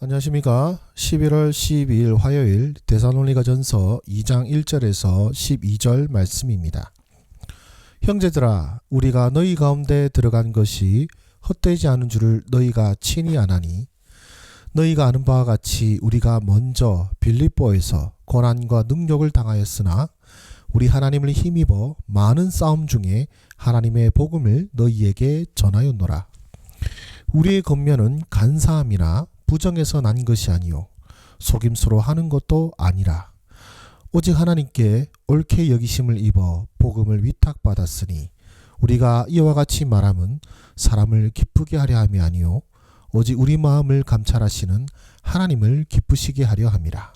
안녕하십니까. 11월 12일 화요일 데살로니가전서 2장 1절에서 12절 말씀입니다. 형제들아, 우리가 너희 가운데 들어간 것이 헛되지 않은 줄을 너희가 친히 아나니, 너희가 아는 바와 같이 우리가 먼저 빌립보에서 고난과 능욕을 당하였으나 우리 하나님을 힘입어 많은 싸움 중에 하나님의 복음을 너희에게 전하였노라. 우리의 권면은 간사함이나 부정에서 난 것이 아니요 속임수로 하는 것도 아니라 오직 하나님께 옳게 여기심을 입어 복음을 위탁받았으니 우리가 이와 같이 말함은 사람을 기쁘게 하려 함이 아니요 오직 우리 마음을 감찰하시는 하나님을 기쁘시게 하려 함이라.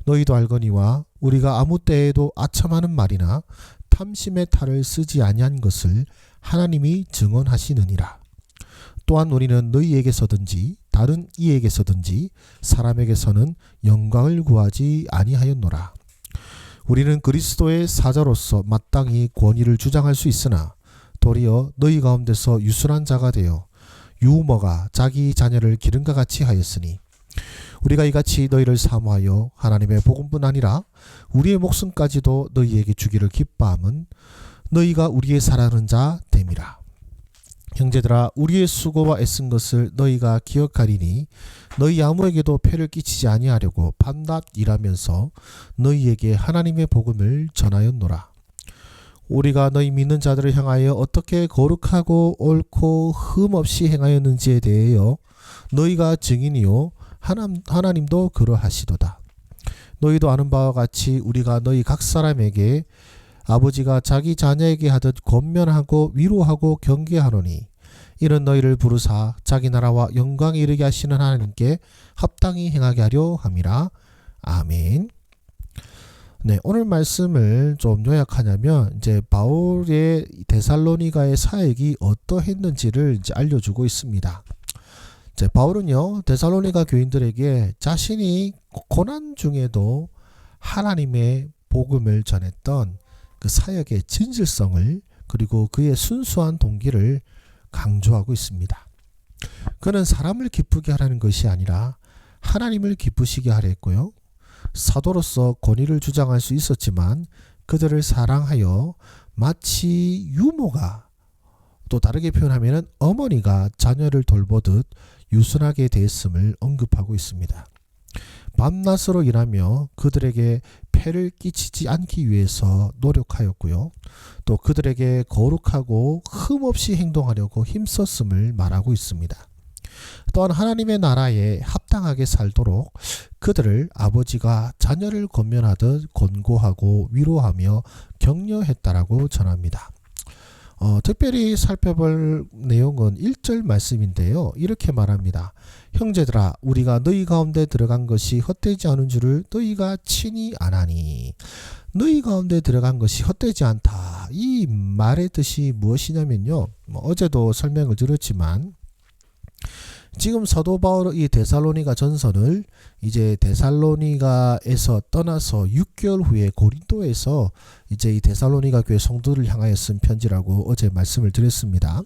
너희도 알거니와 우리가 아무 때에도 아첨하는 말이나 탐심의 탈을 쓰지 아니한 것을 하나님이 증언하시느니라. 또한 우리는 너희에게서든지 다른 이에게서든지 사람에게서는 영광을 구하지 아니하였노라. 우리는 그리스도의 사자로서 마땅히 권위를 주장할 수 있으나 도리어 너희 가운데서 유순한 자가 되어 유모가 자기 자녀를 기름과 같이 하였으니 우리가 이같이 너희를 사모하여 하나님의 복음뿐 아니라 우리의 목숨까지도 너희에게 주기를 기뻐함은 너희가 우리의 사랑하는 자 됨이라. 형제들아, 우리의 수고와 애쓴 것을 너희가 기억하리니 너희 아무에게도 폐를 끼치지 아니하려고 밤낮 일하면서 너희에게 하나님의 복음을 전하였노라. 우리가 너희 믿는 자들을 향하여 어떻게 거룩하고 옳고 흠 없이 행하였는지에 대하여 너희가 증인이요 하나님도 그러하시도다. 너희도 아는 바와 같이 우리가 너희 각 사람에게 아버지가 자기 자녀에게 하듯 권면하고 위로하고 경계하노니 이는 너희를 부르사 자기 나라와 영광에 이르게 하시는 하나님께 합당히 행하게 하려 함이라. 아멘. 네, 오늘 말씀을 좀 요약하냐면 이제 바울의 데살로니가의 사역이 어떠했는지를 이제 알려주고 있습니다. 이제 바울은요, 데살로니가 교인들에게 자신이 고난 중에도 하나님의 복음을 전했던 그 사역의 진실성을 그리고 그의 순수한 동기를 강조하고 있습니다. 그는 사람을 기쁘게 하라는 것이 아니라 하나님을 기쁘시게 하려 했고요. 사도로서 권위를 주장할 수 있었지만 그들을 사랑하여 마치 유모가, 또 다르게 표현하면 어머니가 자녀를 돌보듯 유순하게 대했음을 언급하고 있습니다. 밤낮으로 일하며 그들에게 폐를 끼치지 않기 위해서 노력하였고요. 또 그들에게 거룩하고 흠없이 행동하려고 힘썼음을 말하고 있습니다. 또한 하나님의 나라에 합당하게 살도록 그들을 아버지가 자녀를 권면하듯 권고하고 위로하며 격려했다라고 전합니다. 특별히 살펴볼 내용은 1절 말씀인데요. 이렇게 말합니다. 형제들아, 우리가 너희 가운데 들어간 것이 헛되지 않은 줄을 너희가 친히 아나니. 너희 가운데 들어간 것이 헛되지 않다. 이 말의 뜻이 무엇이냐면요. 어제도 설명을 드렸지만 지금 사도 바울의 이 데살로니가 전서를 이제 데살로니가에서 떠나서 6개월 후에 고린도에서 이제 이 데살로니가 교회 성도들을 향하여 쓴 편지라고 어제 말씀을 드렸습니다.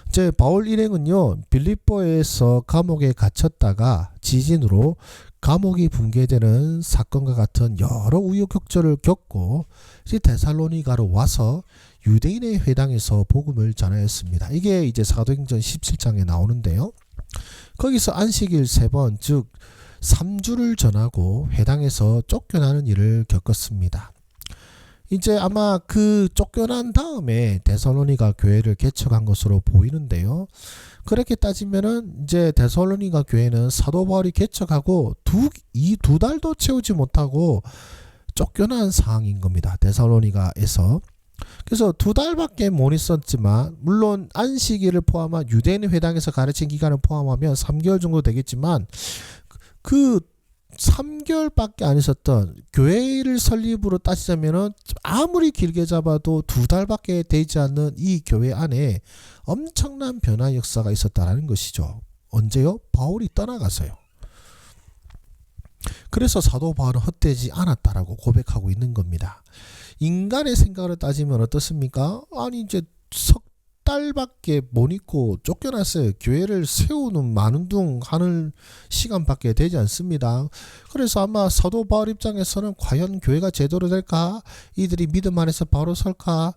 이제 바울 일행은요, 빌립보에서 감옥에 갇혔다가 지진으로 감옥이 붕괴되는 사건과 같은 여러 우여곡절을 겪고 이제 데살로니가로 와서 유대인의 회당에서 복음을 전하였습니다. 이게 이제 사도행전 17장에 나오는데요. 거기서 안식일 3번, 즉 3주를 전하고 회당에서 쫓겨나는 일을 겪었습니다. 이제 아마 그 쫓겨난 다음에 데살로니가 교회를 개척한 것으로 보이는데요. 그렇게 따지면은 이제 데살로니가 교회는 사도 바울이 개척하고 두 달도 채우지 못하고 쫓겨난 상황인 겁니다. 데살로니가에서. 그래서 2달밖에 못 있었지만, 물론 안식일을 포함한 유대인 회당에서 가르친 기간을 포함하면 3개월 정도 되겠지만, 그 3개월밖에 안 있었던 교회를 설립으로 따지자면은 아무리 길게 잡아도 2달밖에 되지 않는 이 교회 안에 엄청난 변화 역사가 있었다라는 것이죠. 언제요? 바울이 떠나가서요. 그래서 사도 바울은 헛되지 않았다라고 고백하고 있는 겁니다. 인간의 생각을 따지면 어떻습니까? 아니 이제 석 달밖에 못 있고 쫓겨났어요. 교회를 세우는 많은 둥 하는 시간밖에 되지 않습니다. 그래서 아마 사도 바울 입장에서는 과연 교회가 제대로 될까? 이들이 믿음 안에서 바로 설까?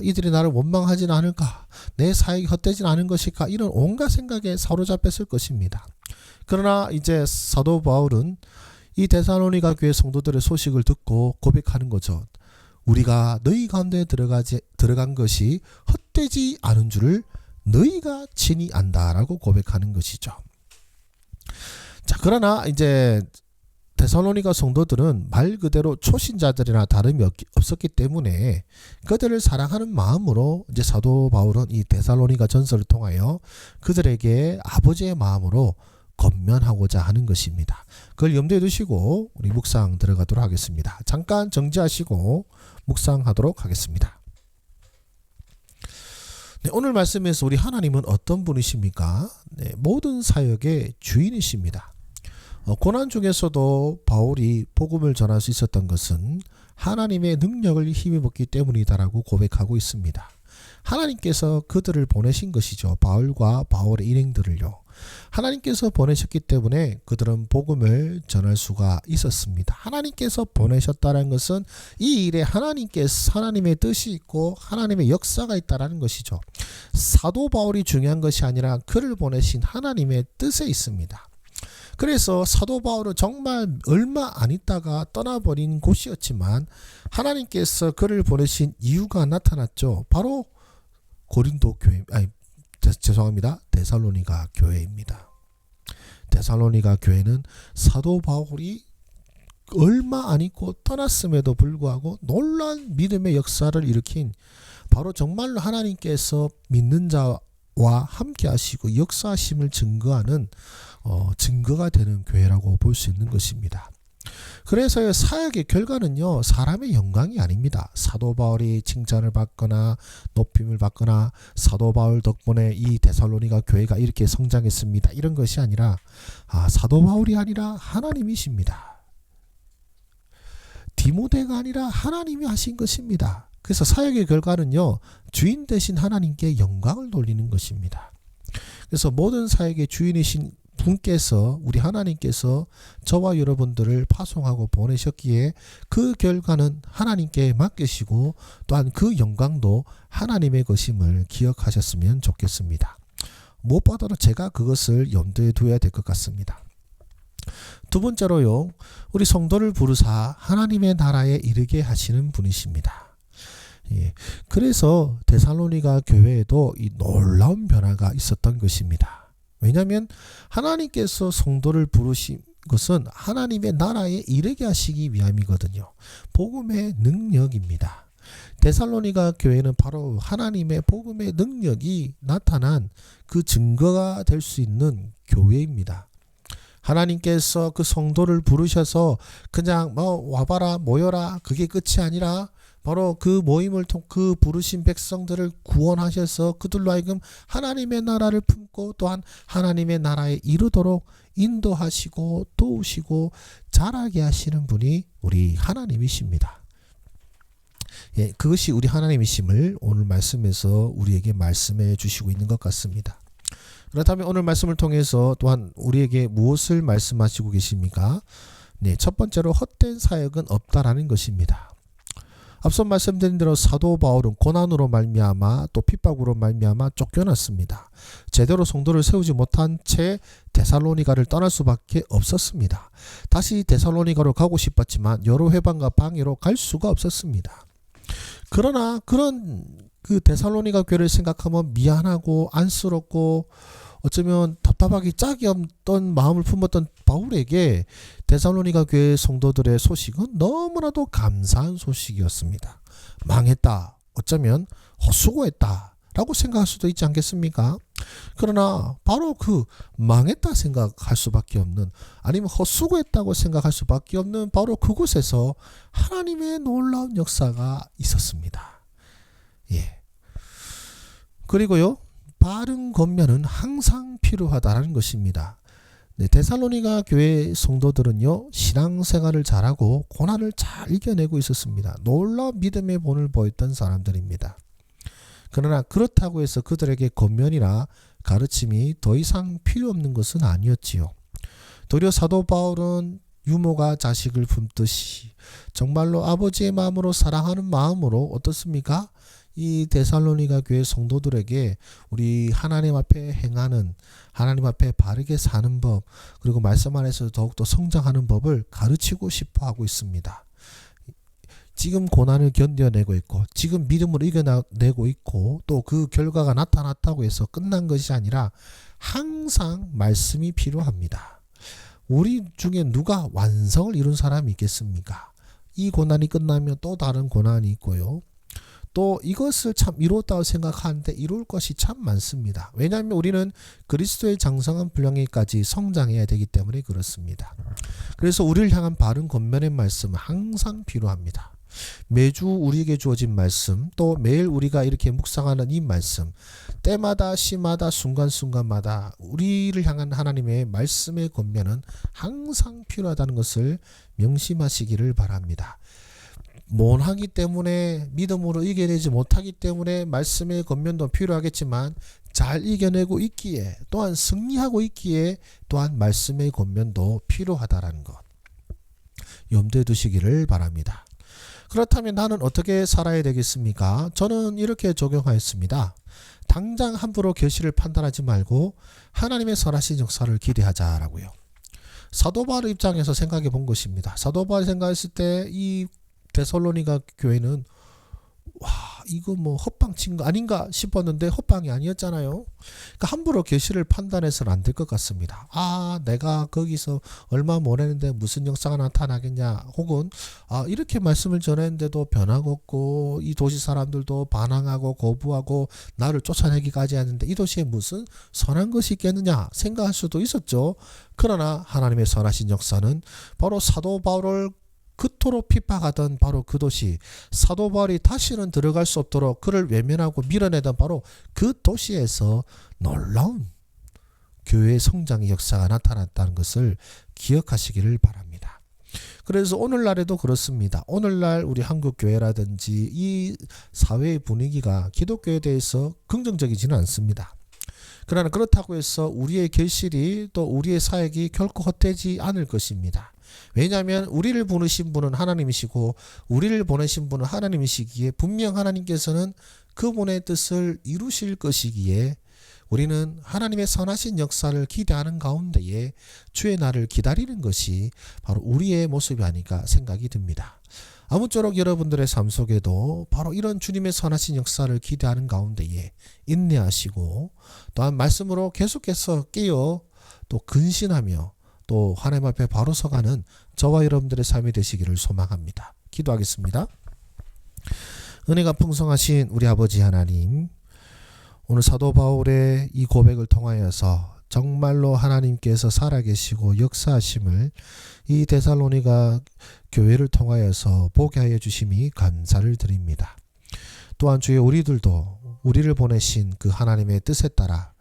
이들이 나를 원망하지는 않을까? 내 사역이 헛되진 않은 것일까? 이런 온갖 생각에 사로잡혔을 것입니다. 그러나 이제 사도 바울은 이 데살로니가 교회 성도들의 소식을 듣고 고백하는 거죠. 우리가 너희 가운데 들어간 것이 헛되지 않은 줄을 너희가 친히 안다라고 고백하는 것이죠. 자, 그러나 이제 데살로니가 성도들은 말 그대로 초신자들이나 다름이 없었기 때문에 그들을 사랑하는 마음으로 이제 사도 바울은 이 데살로니가 전서를 통하여 그들에게 아버지의 마음으로 권면하고자 하는 것입니다. 그걸 염두에 두시고 우리 묵상 들어가도록 하겠습니다. 잠깐 정지하시고 묵상하도록 하겠습니다. 네, 오늘 말씀에서 우리 하나님은 어떤 분이십니까? 네, 모든 사역의 주인이십니다. 고난 중에서도 바울이 복음을 전할 수 있었던 것은 하나님의 능력을 힘입었기 때문이다라고 고백하고 있습니다. 하나님께서 그들을 보내신 것이죠. 바울과 바울의 일행들을요. 하나님께서 보내셨기 때문에 그들은 복음을 전할 수가 있었습니다. 하나님께서 보내셨다는 것은 이 일에 하나님의 뜻이 있고 하나님의 역사가 있다는 것이죠. 사도 바울이 중요한 것이 아니라 그를 보내신 하나님의 뜻에 있습니다. 그래서 사도 바울은 정말 얼마 안 있다가 떠나버린 곳이었지만 하나님께서 그를 보내신 이유가 나타났죠. 바로 고린도 교회, 데살로니가 교회입니다. 데살로니가 교회는 사도 바울이 얼마 안 있고 떠났음에도 불구하고 놀라운 믿음의 역사를 일으킨 바로 정말로 하나님께서 믿는 자와 함께 하시고 역사하심을 증거하는 증거가 되는 교회라고 볼 수 있는 것입니다. 그래서 사역의 결과는요, 사람의 영광이 아닙니다. 사도 바울이 칭찬을 받거나 높임을 받거나 사도 바울 덕분에 이 데살로니가 교회가 이렇게 성장했습니다, 이런 것이 아니라 사도 바울이 아니라 하나님이십니다. 디모데가 아니라 하나님이 하신 것입니다. 그래서 사역의 결과는요, 주인 되신 하나님께 영광을 돌리는 것입니다. 그래서 모든 사역의 주인이신 분께서, 우리 하나님께서 저와 여러분들을 파송하고 보내셨기에 그 결과는 하나님께 맡기시고 또한 그 영광도 하나님의 것임을 기억하셨으면 좋겠습니다. 무엇보다도 제가 그것을 염두에 두어야 될 것 같습니다. 두 번째로요, 우리 성도를 부르사 하나님의 나라에 이르게 하시는 분이십니다. 그래서 데살로니가 교회에도 이 놀라운 변화가 있었던 것입니다. 왜냐하면 하나님께서 성도를 부르신 것은 하나님의 나라에 이르게 하시기 위함이거든요. 복음의 능력입니다. 데살로니가 교회는 바로 하나님의 복음의 능력이 나타난 그 증거가 될 수 있는 교회입니다. 하나님께서 그 성도를 부르셔서 그냥 와봐라 모여라 그게 끝이 아니라 바로 그 모임을 통해 그 부르신 백성들을 구원하셔서 그들로 하여금 하나님의 나라를 품고 또한 하나님의 나라에 이르도록 인도하시고 도우시고 자라게 하시는 분이 우리 하나님이십니다. 그것이 우리 하나님이심을 오늘 말씀에서 우리에게 말씀해 주시고 있는 것 같습니다. 그렇다면 오늘 말씀을 통해서 또한 우리에게 무엇을 말씀하시고 계십니까? 첫 번째로 헛된 사역은 없다라는 것입니다. 앞서 말씀드린 대로 사도 바울은 고난으로 말미암아 또 핍박으로 말미암아 쫓겨났습니다. 제대로 성도를 세우지 못한 채 데살로니가를 떠날 수밖에 없었습니다. 다시 데살로니가로 가고 싶었지만 여러 회방과 방해로 갈 수가 없었습니다. 그러나 그런 그 데살로니가 교회를 생각하면 미안하고 안쓰럽고 어쩌면 답답하기 짝이 없던 마음을 품었던 바울에게 데살로니가 교회 성도들의 소식은 너무나도 감사한 소식이었습니다. 망했다, 어쩌면 헛수고했다 라고 생각할 수도 있지 않겠습니까? 그러나 바로 그 망했다 생각할 수밖에 없는, 아니면 헛수고했다고 생각할 수밖에 없는 바로 그곳에서 하나님의 놀라운 역사가 있었습니다. 그리고요, 바른 권면은 항상 필요하다는 것입니다. 데살로니가 교회 성도들은요, 신앙생활을 잘하고 고난을 잘 이겨내고 있었습니다. 놀라운 믿음의 본을 보였던 사람들입니다. 그러나 그렇다고 해서 그들에게 권면이나 가르침이 더 이상 필요 없는 것은 아니었지요. 도리어 사도 바울은 유모가 자식을 품듯이 정말로 아버지의 마음으로 사랑하는 마음으로 어떻습니까? 이 데살로니가 교회 성도들에게 우리 하나님 앞에 행하는, 하나님 앞에 바르게 사는 법, 그리고 말씀 안에서 더욱더 성장하는 법을 가르치고 싶어 하고 있습니다. 지금 고난을 견뎌내고 있고 지금 믿음으로 이겨내고 있고 또 그 결과가 나타났다고 해서 끝난 것이 아니라 항상 말씀이 필요합니다. 우리 중에 누가 완성을 이룬 사람이 있겠습니까? 이 고난이 끝나면 또 다른 고난이 있고요. 또 이것을 참 이뤘다고 생각하는데 이룰 것이 참 많습니다. 왜냐하면 우리는 그리스도의 장성한 분량에까지 성장해야 되기 때문에 그렇습니다. 그래서 우리를 향한 바른 권면의 말씀은 항상 필요합니다. 매주 우리에게 주어진 말씀, 또 매일 우리가 이렇게 묵상하는 이 말씀, 때마다 시마다 순간순간마다 우리를 향한 하나님의 말씀의 권면은 항상 필요하다는 것을 명심하시기를 바랍니다. 못하기 때문에, 믿음으로 이겨내지 못하기 때문에 말씀의 권면도 필요하겠지만 잘 이겨내고 있기에, 또한 승리하고 있기에 또한 말씀의 권면도 필요하다라는 것 염두에 두시기를 바랍니다. 그렇다면 나는 어떻게 살아야 되겠습니까? 저는 이렇게 적용하였습니다. 당장 함부로 결실을 판단하지 말고 하나님의 선하신 역사를 기대하자라고요. 사도 바울 입장에서 생각해 본 것입니다. 사도 바울이 생각했을 때 이 데살로니가 교회는 이거 뭐 헛방 친 거 아닌가 싶었는데 헛방이 아니었잖아요. 그러니까 함부로 계시를 판단해서는 안 될 것 같습니다. 내가 거기서 얼마 못 했는데 무슨 역사가 나타나겠냐, 혹은 이렇게 말씀을 전했는데도 변화가 없고 이 도시 사람들도 반항하고 거부하고 나를 쫓아내기까지 하는데 이 도시에 무슨 선한 것이 있겠느냐 생각할 수도 있었죠. 그러나 하나님의 선하신 역사는 바로 사도 바울을 그토록 핍박하던 바로 그 도시, 사도 바울이 다시는 들어갈 수 없도록 그를 외면하고 밀어내던 바로 그 도시에서 놀라운 교회의 성장의 역사가 나타났다는 것을 기억하시기를 바랍니다. 그래서 오늘날에도 그렇습니다. 오늘날 우리 한국 교회라든지 이 사회의 분위기가 기독교에 대해서 긍정적이지는 않습니다. 그러나 그렇다고 해서 우리의 결실이 또 우리의 사역이 결코 헛되지 않을 것입니다. 왜냐하면 우리를 부르신 분은 하나님이시고 우리를 보내신 분은 하나님이시기에 분명 하나님께서는 그분의 뜻을 이루실 것이기에 우리는 하나님의 선하신 역사를 기대하는 가운데에 주의 날을 기다리는 것이 바로 우리의 모습이 아닐까 생각이 듭니다. 아무쪼록 여러분들의 삶 속에도 바로 이런 주님의 선하신 역사를 기대하는 가운데에 인내하시고 또한 말씀으로 계속해서 깨어 또 근신하며 또 하나님 앞에 바로 서가는 저와 여러분들의 삶이 되시기를 소망합니다. 기도하겠습니다. 은혜가 풍성하신 우리 아버지 하나님, 오늘 사도 바울의 이 고백을 통하여서 정말로 하나님께서 살아계시고 역사하심을 이 데살로니가 교회를 통하여서 보게 하여 주심이 감사를 드립니다. 또한 주여 우리들도 우리를 보내신 그 하나님의 뜻에 따라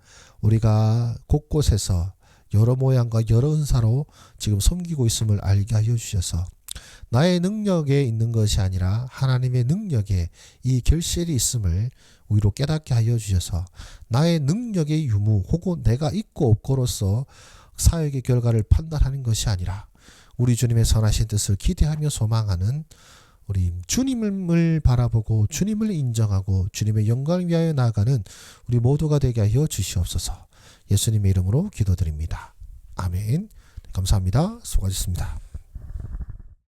우리가 곳곳에서 여러 모양과 여러 은사로 지금 섬기고 있음을 알게 하여 주셔서 나의 능력에 있는 것이 아니라 하나님의 능력에 이 결실이 있음을 우리로 깨닫게 하여 주셔서 나의 능력의 유무 혹은 내가 있고 없고로서 사역의 결과를 판단하는 것이 아니라 우리 주님의 선하신 뜻을 기대하며 소망하는 우리 주님을 바라보고 주님을 인정하고 주님의 영광을 위하여 나아가는 우리 모두가 되게 하여 주시옵소서. 예수님의 이름으로 기도드립니다. 아멘. 감사합니다. 수고하셨습니다.